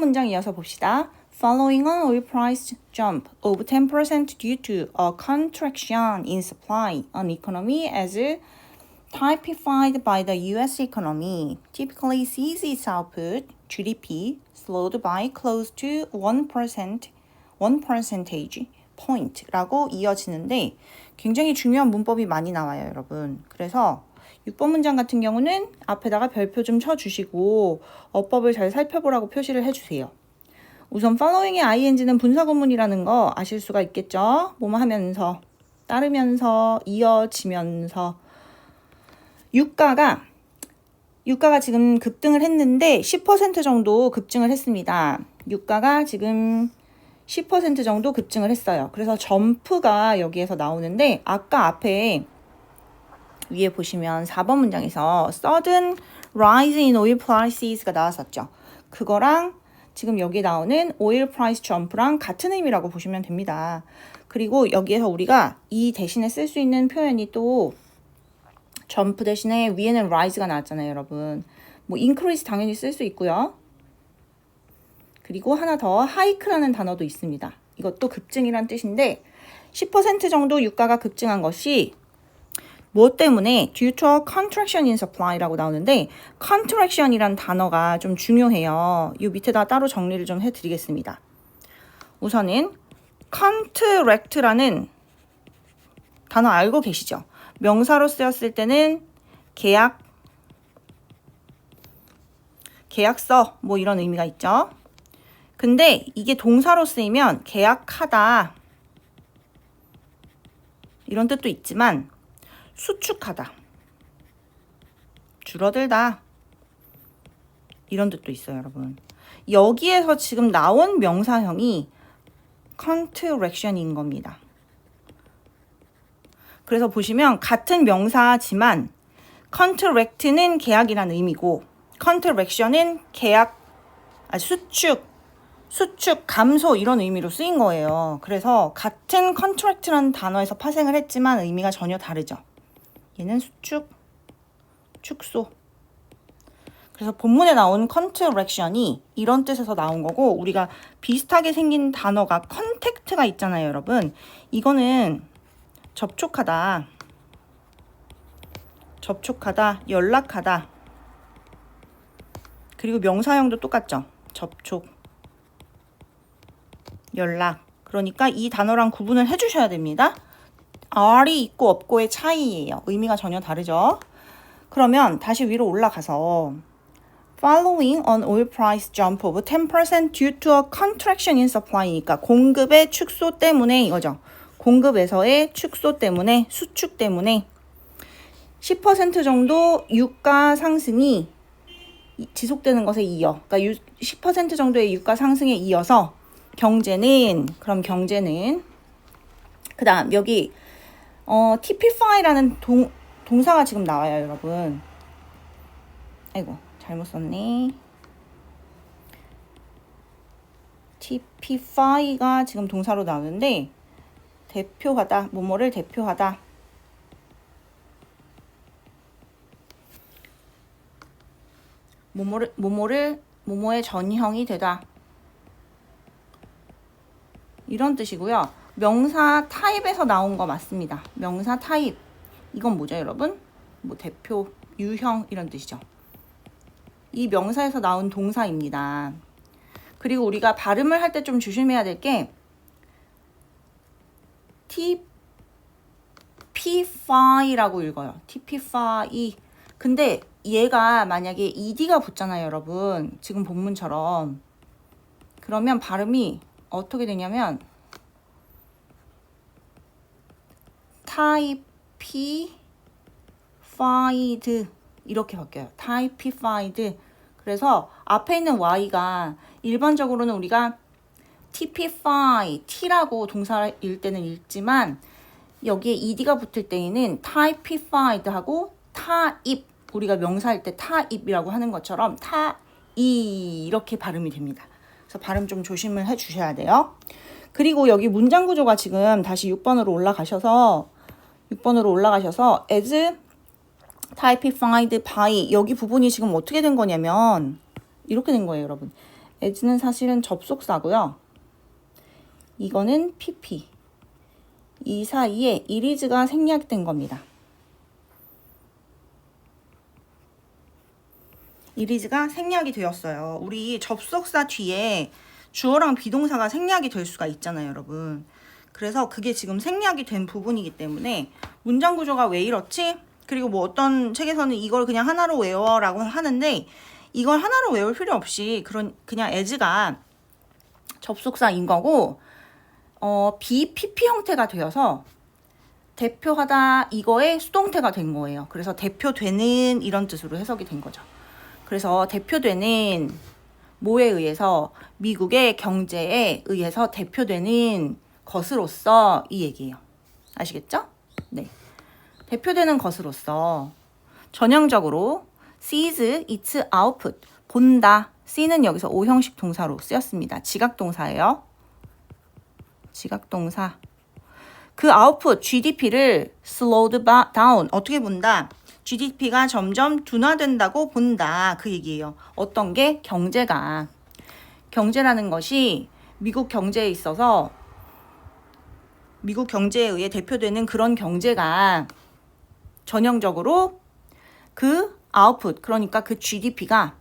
문장 이어서 봅시다. Following an oil price jump of 10% due to a contraction in supply and economy as typified by the U.S. economy typically sees its output, GDP, slowed by close to 1 percentage point라고 이어지는데 굉장히 중요한 문법이 많이 나와요, 여러분. 그래서 6번 문장 같은 경우는 앞에다가 별표 좀 쳐주시고 어법을 잘 살펴보라고 표시를 해주세요. 우선 following의 ing는 분사구문이라는 거 아실 수가 있겠죠? 뭐뭐 하면서, 따르면서, 이어지면서. 유가가 지금 급등을 했는데 10% 정도 급증을 했습니다. 유가가 지금 10% 정도 급증을 했어요. 그래서 점프가 여기에서 나오는데 아까 앞에 위에 보시면 4번 문장에서 sudden rise in oil prices가 나왔었죠. 그거랑 지금 여기 나오는 oil price jump랑 같은 의미라고 보시면 됩니다. 그리고 여기에서 우리가 이 대신에 쓸 수 있는 표현이 또 점프 대신에 위에는 rise가 나왔잖아요, 여러분. 뭐 increase 당연히 쓸 수 있고요. 그리고 하나 더 hike라는 단어도 있습니다. 이것도 급증이란 뜻인데 10% 정도 유가가 급증한 것이 무엇 때문에 due to a contraction in supply라고 나오는데 contraction이란 단어가 좀 중요해요. 이 밑에다 따로 정리를 좀 해드리겠습니다. 우선은 contract라는 단어 알고 계시죠? 명사로 쓰였을 때는 계약서 뭐 이런 의미가 있죠. 근데 이게 동사로 쓰이면 계약하다 이런 뜻도 있지만 수축하다, 줄어들다 이런 뜻도 있어요, 여러분. 여기에서 지금 나온 명사형이 contraction인 겁니다. 그래서 보시면 같은 명사지만 contract는 계약이라는 의미고 contraction은 수축, 감소 이런 의미로 쓰인 거예요. 그래서 같은 contract라는 단어에서 파생을 했지만 의미가 전혀 다르죠. 얘는 수축, 축소. 그래서 본문에 나온 contraction이 이런 뜻에서 나온 거고 우리가 비슷하게 생긴 단어가 contact가 있잖아요, 여러분. 이거는 접촉하다, 연락하다. 그리고 명사형도 똑같죠. 접촉, 연락. 그러니까 이 단어랑 구분을 해주셔야 됩니다. R이 있고 없고의 차이예요. 의미가 전혀 다르죠. 그러면 다시 위로 올라가서 Following an oil price jump of 10% due to a contraction in supply니까 공급의 축소 때문에 이거죠. 공급에서의 축소 때문에, 수축 때문에 10% 정도 유가 상승이 지속되는 것에 이어, 그러니까 10% 정도의 유가 상승에 이어서 경제는 그 다음 여기 typify라는 동사가 지금 나와요, 여러분. 아이고 잘못 썼네. typify가 지금 동사로 나오는데 대표하다, 뭐뭐를 대표하다. 뭐뭐의 전형이 되다. 이런 뜻이고요. 명사 타입에서 나온 거 맞습니다. 명사 타입. 이건 뭐죠, 여러분? 뭐 대표, 유형 이런 뜻이죠. 이 명사에서 나온 동사입니다. 그리고 우리가 발음을 할 때 좀 조심해야 될 게 typify라고 읽어요. typify. 근데 얘가 만약에 ed가 붙잖아요, 여러분. 지금 본문처럼. 그러면 발음이 어떻게 되냐면 typified 이렇게 바뀌어요. typified. 그래서 앞에 있는 y가 일반적으로는 우리가 typify, t라고 동사일 때는 읽지만 여기에 ed가 붙을 때에는 typified 하고 타입, 우리가 명사할 때 타입이라고 하는 것처럼 이렇게 발음이 됩니다. 그래서 발음 좀 조심을 해 주셔야 돼요. 그리고 여기 문장 구조가 지금 다시 6번으로 올라가셔서 as typified by 여기 부분이 지금 어떻게 된 거냐면 이렇게 된 거예요, 여러분. as는 사실은 접속사고요. 이거는 pp. 이 사이에 it is가 생략된 겁니다. it is가 생략이 되었어요. 우리 접속사 뒤에 주어랑 비동사가 생략이 될 수가 있잖아요, 여러분. 그래서 그게 지금 생략이 된 부분이기 때문에 문장 구조가 왜 이렇지? 그리고 뭐 어떤 책에서는 이걸 그냥 하나로 외워라고 하는데 이걸 하나로 외울 필요 없이 그냥 as가 접속사인 거고 BPP 형태가 되어서 대표하다 이거의 수동태가 된 거예요. 그래서 대표되는 이런 뜻으로 해석이 된 거죠. 그래서 대표되는 뭐에 의해서 미국의 경제에 의해서 대표되는 것으로서 이 얘기예요. 아시겠죠? 네. 대표되는 것으로서 전형적으로 sees its output 본다. see는 여기서 오형식 동사로 쓰였습니다. 지각동사예요. 지각동사. 그 output GDP를 slowed down 어떻게 본다? GDP가 점점 둔화된다고 본다. 그 얘기예요. 어떤 게? 경제가. 경제라는 것이 미국 경제에 있어서 미국 경제에 의해 대표되는 그런 경제가 전형적으로 그 아웃풋 그러니까 그 GDP가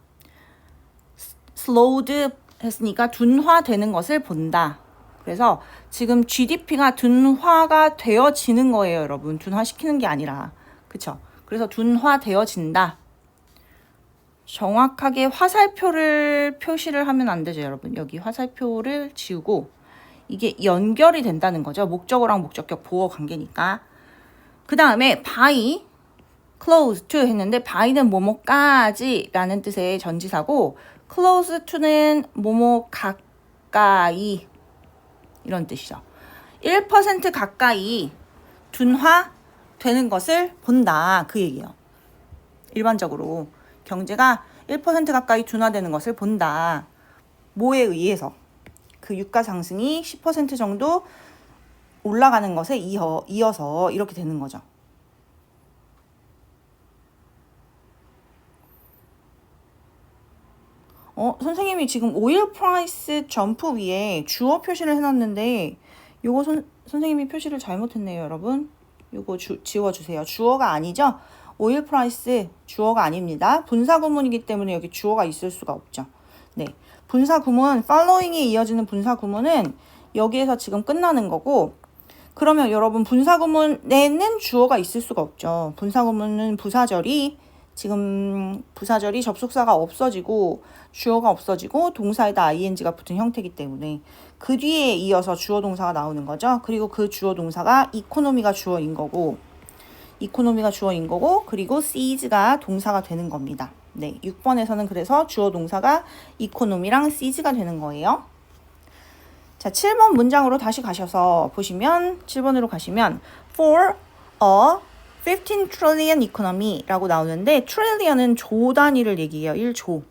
slowed 했으니까 둔화되는 것을 본다. 그래서 지금 GDP가 둔화가 되어지는 거예요, 여러분. 둔화시키는 게 아니라. 그쵸? 그래서 둔화되어진다. 정확하게 화살표를 표시를 하면 안 되죠, 여러분. 여기 화살표를 지우고 이게 연결이 된다는 거죠. 목적어랑 목적격 보어 관계니까. 그 다음에 by, close to 했는데 by는 뭐뭐까지 라는 뜻의 전치사고 close to는 뭐뭐 가까이 이런 뜻이죠. 1% 가까이 둔화되는 것을 본다. 그 얘기예요. 일반적으로 경제가 1% 가까이 둔화되는 것을 본다. 뭐에 의해서? 그 유가 상승이 10% 정도 올라가는 것에 이어서 이렇게 되는 거죠. 선생님이 지금 오일 프라이스 점프 위에 주어 표시를 해놨는데 요거 선생님이 표시를 잘못했네요, 여러분. 요거 지워주세요. 주어가 아니죠? 오일 프라이스 주어가 아닙니다. 분사 구문이기 때문에 여기 주어가 있을 수가 없죠. 네, 분사 구문, following에 이어지는 분사 구문은 여기에서 지금 끝나는 거고 그러면 여러분 분사 구문에는 주어가 있을 수가 없죠. 분사 구문은 부사절이 접속사가 없어지고 주어가 없어지고 동사에다 ing가 붙은 형태이기 때문에 그 뒤에 이어서 주어 동사가 나오는 거죠. 그리고 그 주어 동사가 economy가 주어인 거고 그리고 sees가 동사가 되는 겁니다. 네, 6번에서는 그래서 주어 동사가 economy랑 sees가 되는 거예요. 자, 7번 문장으로 다시 가셔서 보시면 7번으로 가시면 for a 15 trillion economy라고 나오는데 trillion은 조 단위를 얘기해요. 1조.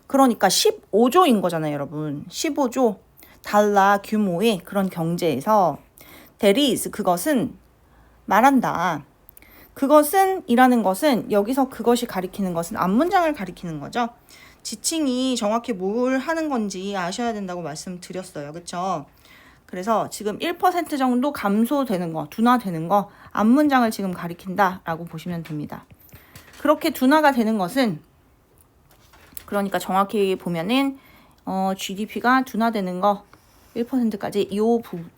그러니까 15조인 거잖아요, 여러분. 15조 달러 규모의 그런 경제에서 that is 그것은 말한다. 그것은 이라는 것은 여기서 그것이 가리키는 것은 앞문장을 가리키는 거죠. 지칭이 정확히 뭘 하는 건지 아셔야 된다고 말씀드렸어요. 그쵸? 그래서 지금 1% 정도 감소되는 거, 둔화되는 거, 앞문장을 지금 가리킨다라고 보시면 됩니다. 그렇게 둔화가 되는 것은 그러니까 정확히 보면은 GDP가 둔화되는 거 1%까지 이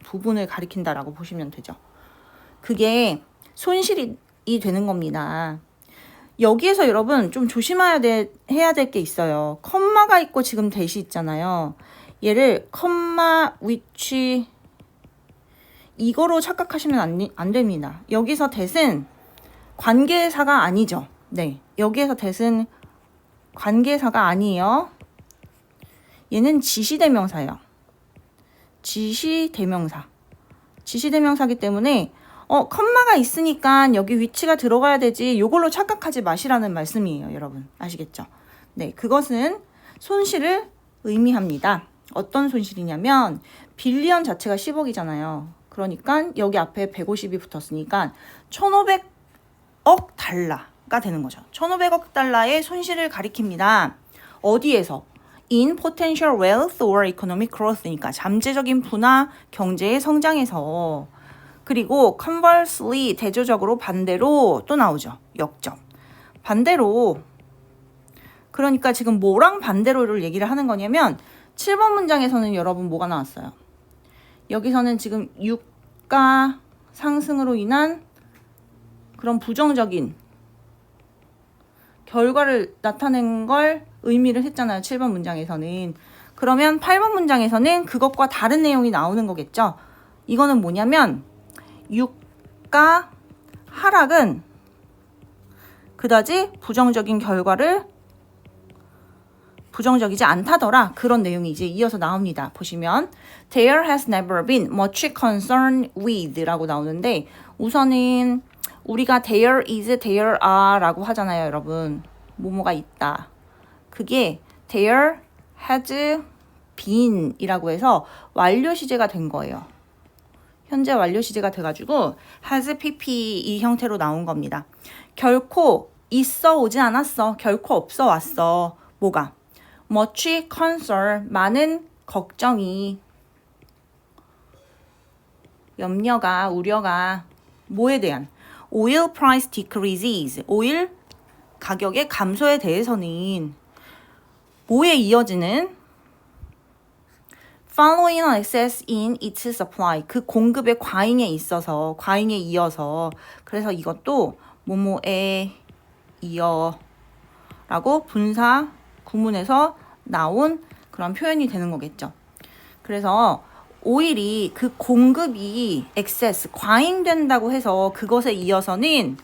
부분을 가리킨다라고 보시면 되죠. 그게 손실이 되는 겁니다. 여기에서 여러분 좀 조심해야 해야 될 게 있어요. 컴마가 있고 지금 대시 있잖아요. 얘를 컴마 which 이거로 착각하시면 안 됩니다. 여기서 that은 관계사가 아니죠. 네, 여기에서 that은 관계사가 아니에요. 얘는 지시대명사예요. 지시대명사기 때문에 컴마가 있으니까 여기 위치가 들어가야 되지 요걸로 착각하지 마시라는 말씀이에요, 여러분. 아시겠죠? 네, 그것은 손실을 의미합니다. 어떤 손실이냐면 빌리언 자체가 10억이잖아요. 그러니까 여기 앞에 150이 붙었으니까 1,500억 달러가 되는 거죠. 1,500억 달러의 손실을 가리킵니다. 어디에서? in potential wealth or economic growth니까 잠재적인 부나 경제의 성장에서. 그리고 conversely 대조적으로 반대로 또 나오죠. 역점. 반대로. 그러니까 지금 뭐랑 반대로를 얘기를 하는 거냐면 7번 문장에서는 여러분 뭐가 나왔어요? 여기서는 지금 유가 상승으로 인한 그런 부정적인 결과를 나타낸 걸 의미를 했잖아요. 7번 문장에서는. 그러면 8번 문장에서는 그것과 다른 내용이 나오는 거겠죠. 이거는 뭐냐면 유가 하락은 그다지 부정적이지 않다더라. 그런 내용이 이제 이어서 나옵니다. 보시면 There has never been much concern with 라고 나오는데 우선은 우리가 there is, there are 라고 하잖아요. 여러분. 뭐뭐가 있다. 그게 there has been 이라고 해서 완료 시제가 된 거예요. 현재 완료 시제가 돼가지고 has pp 이 형태로 나온 겁니다. 결코 있어 오지 않았어. 결코 없어 왔어. 뭐가? much concern 많은 걱정이 염려가 우려가 뭐에 대한 oil price decreases 오일 가격의 감소에 대해서는 뭐에 이어지는 following an excess in its supply 그 공급의 과잉에 이어서 그래서 이것도 뭐뭐에 이어 라고 분사 구문에서 나온 그런 표현이 되는 거겠죠. 그래서 오일이 그 공급이 excess 과잉된다고 해서 그것에 이어서는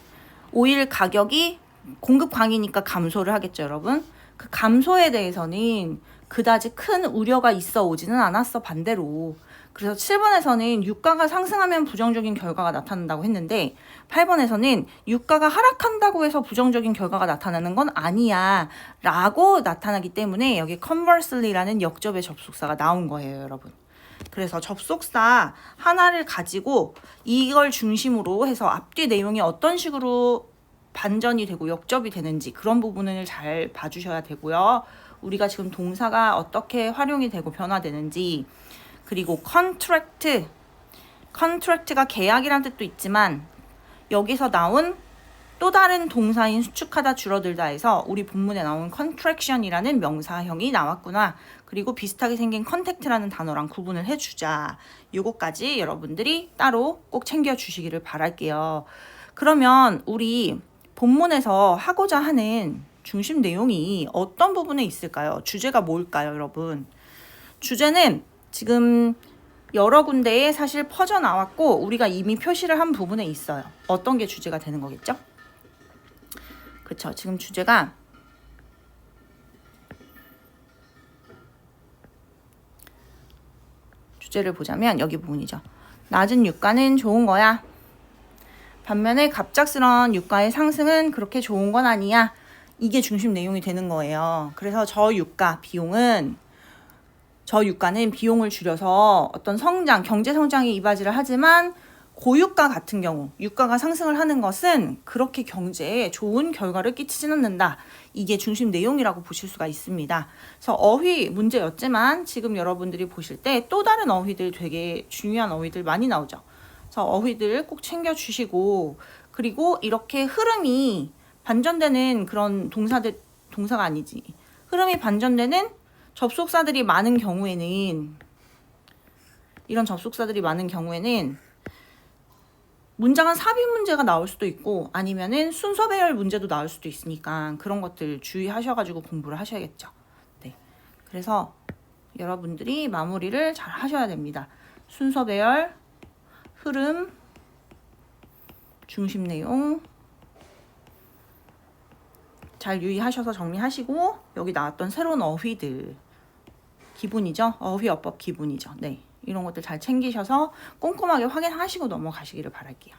오일 가격이 공급 과잉이니까 감소를 하겠죠, 여러분. 그 감소에 대해서는 그다지 큰 우려가 있어 오지는 않았어, 반대로. 그래서 7번에서는 유가가 상승하면 부정적인 결과가 나타난다고 했는데 8번에서는 유가가 하락한다고 해서 부정적인 결과가 나타나는 건 아니야 라고 나타나기 때문에 여기 conversely라는 역접의 접속사가 나온 거예요, 여러분. 그래서 접속사 하나를 가지고 이걸 중심으로 해서 앞뒤 내용이 어떤 식으로 반전이 되고 역접이 되는지 그런 부분을 잘 봐주셔야 되고요. 우리가 지금 동사가 어떻게 활용이 되고 변화되는지 그리고 contract가 계약이란 뜻도 있지만 여기서 나온 또 다른 동사인 수축하다 줄어들다에서 우리 본문에 나온 contraction이라는 명사형이 나왔구나. 그리고 비슷하게 생긴 contact라는 단어랑 구분을 해주자. 요거까지 여러분들이 따로 꼭 챙겨주시기를 바랄게요. 그러면 우리 본문에서 하고자 하는 중심 내용이 어떤 부분에 있을까요? 주제가 뭘까요, 여러분? 주제는 지금 여러 군데에 사실 퍼져 나왔고 우리가 이미 표시를 한 부분에 있어요. 어떤 게 주제가 되는 거겠죠? 그쵸? 지금 주제가 주제를 보자면 여기 부분이죠. 낮은 유가는 좋은 거야. 반면에 갑작스러운 유가의 상승은 그렇게 좋은 건 아니야. 이게 중심 내용이 되는 거예요. 그래서 저유가는 비용을 줄여서 어떤 성장, 경제 성장에 이바지를 하지만 고유가 같은 경우 유가가 상승을 하는 것은 그렇게 경제에 좋은 결과를 끼치지 않는다. 이게 중심 내용이라고 보실 수가 있습니다. 그래서 어휘 문제였지만 지금 여러분들이 보실 때 또 다른 어휘들 되게 중요한 어휘들 많이 나오죠. 그래서 어휘들 꼭 챙겨주시고 그리고 이렇게 흐름이 반전되는 그런 동사가 아니지. 흐름이 반전되는 접속사들이 많은 경우에는 문장은 삽입 문제가 나올 수도 있고 아니면은 순서 배열 문제도 나올 수도 있으니까 그런 것들 주의하셔가지고 공부를 하셔야겠죠. 네. 그래서 여러분들이 마무리를 잘 하셔야 됩니다. 순서 배열, 흐름, 중심 내용 잘 유의하셔서 정리하시고 여기 나왔던 새로운 어휘들 기본이죠. 어휘어법 기본이죠. 네. 이런 것들 잘 챙기셔서 꼼꼼하게 확인하시고 넘어가시기를 바랄게요.